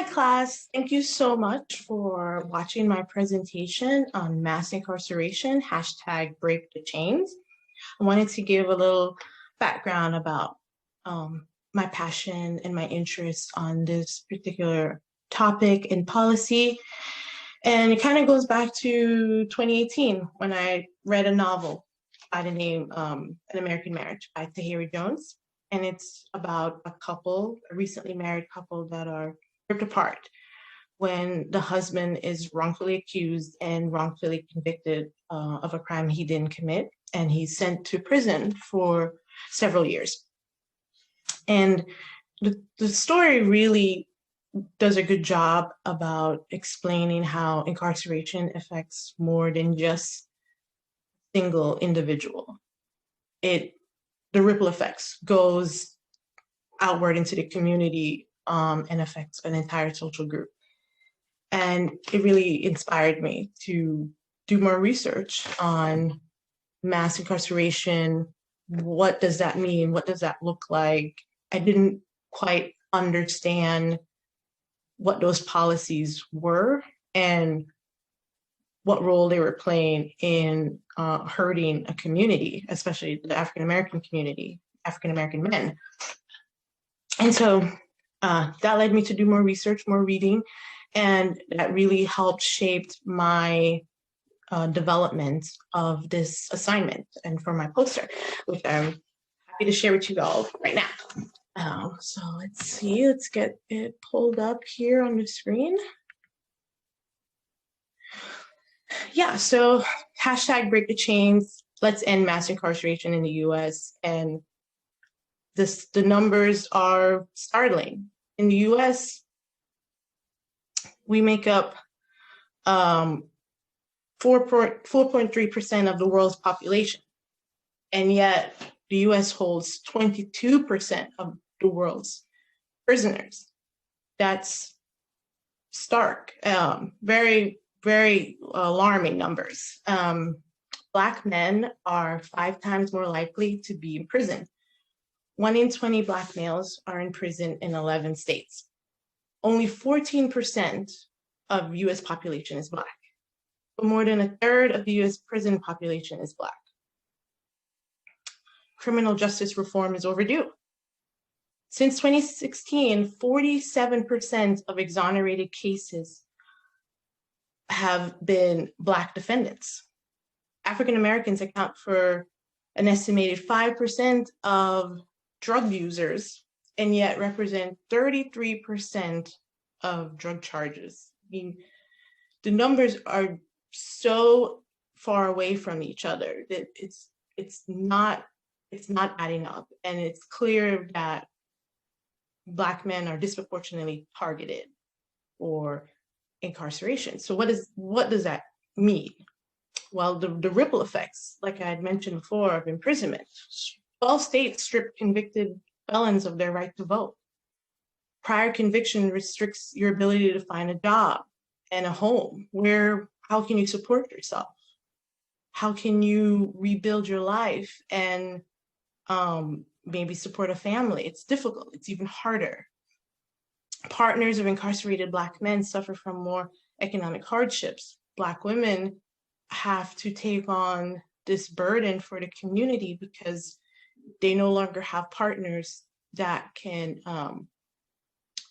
Hi, class. Thank you so much for watching my presentation on mass incarceration, hashtag break the chains. I wanted to give a little background about my passion and my interest on this particular topic and policy. And it kind of goes back to 2018 when I read a novel by the name An American Marriage by Tahiri Jones. And it's about a recently married couple that are ripped apart when the husband is wrongfully accused and wrongfully convicted of a crime he didn't commit, and he's sent to prison for several years. And the story really does a good job about explaining how incarceration affects more than just a single individual. The ripple effects goes outward into the community and affects an entire social group. And it really inspired me to do more research on mass incarceration. What does that mean? What does that look like? I didn't quite understand what those policies were and what role they were playing in hurting a community, especially the African-American community, African-American men. And so that led me to do more research, more reading, and that really helped shape my development of this assignment and for my poster, which I'm happy to share with you all right now. So let's see, let's get it pulled up here on the screen. Yeah, so hashtag break the chains, let's end mass incarceration in the US. And the numbers are startling. In the US, we make up 4.3% of the world's population. And yet the US holds 22% of the world's prisoners. That's stark, very, very alarming numbers. Black men are 5 times more likely to be in prison. 1 in 20 Black males are in prison in 11 states. Only 14% of US population is Black, but more than 1/3 of the US prison population is Black. Criminal justice reform is overdue. Since 2016, 47% of exonerated cases have been Black defendants. African Americans account for an estimated 5% of drug users, and yet represent 33% of drug charges. I mean, the numbers are so far away from each other that it's not adding up, and it's clear that Black men are disproportionately targeted for incarceration. So what does that mean? Well, the ripple effects, like I had mentioned before, of imprisonment. 12 states strip convicted felons of their right to vote. Prior conviction restricts your ability to find a job and a home. How can you support yourself? How can you rebuild your life and maybe support a family? It's difficult, it's even harder. Partners of incarcerated Black men suffer from more economic hardships. Black women have to take on this burden for the community because they no longer have partners that can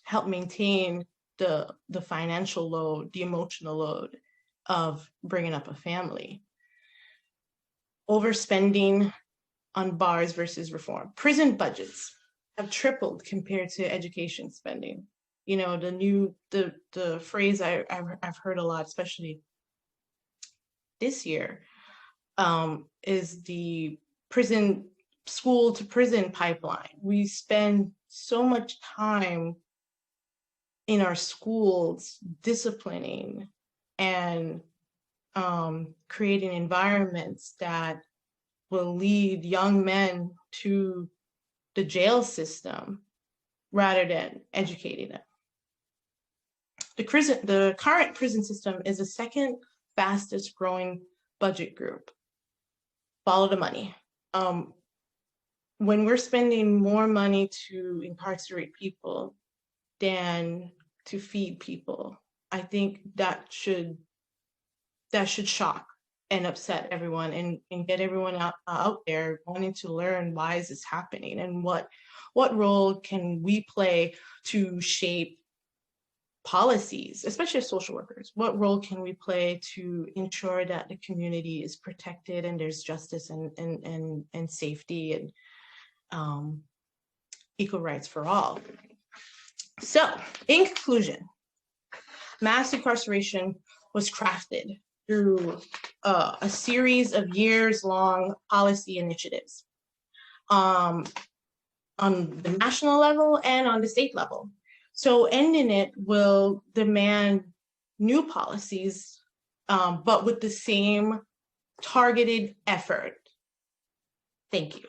help maintain the financial load, the emotional load of bringing up a family. Overspending on bars versus reform. Prison budgets have tripled compared to education spending. You know, the phrase I've heard a lot, especially this year, is the school to prison pipeline. We spend so much time in our schools disciplining and creating environments that will lead young men to the jail system rather than educating them. The current prison system is the second fastest growing budget group. Follow the money. When we're spending more money to incarcerate people than to feed people. I think that should shock and upset everyone, and get everyone out there wanting to learn, why is this happening, and what role can we play to shape policies, especially as social workers. What role can we play to ensure that the community is protected and there's justice and safety and equal rights for all? So, in conclusion, mass incarceration was crafted through a series of years-long policy initiatives on the national level and on the state level. So ending it will demand new policies, but with the same targeted effort. Thank you.